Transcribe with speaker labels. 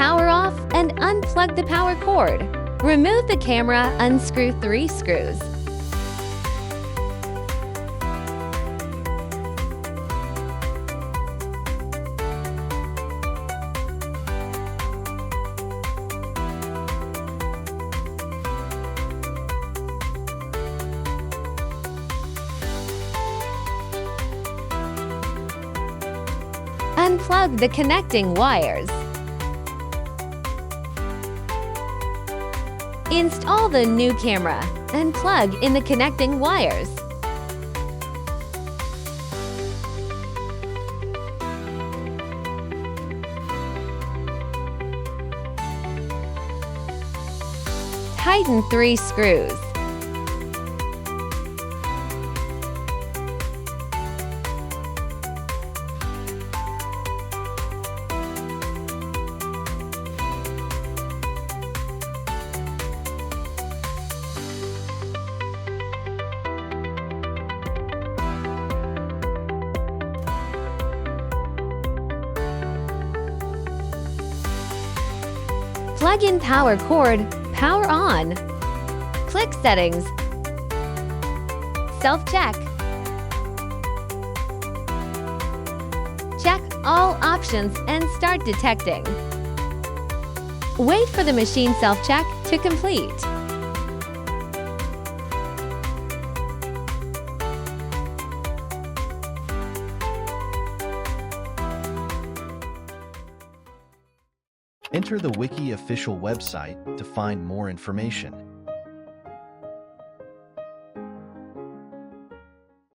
Speaker 1: power off and unplug the power cord. Remove the camera, unscrew 3 screws. Unplug the connecting wires. Install the new camera and plug in the connecting wires. Tighten 3 screws. Plug in power cord, power on. Click Settings. Self-check. Check all options and start detecting. Wait for the machine self-check to complete.
Speaker 2: Enter the Wiki official website to find more information.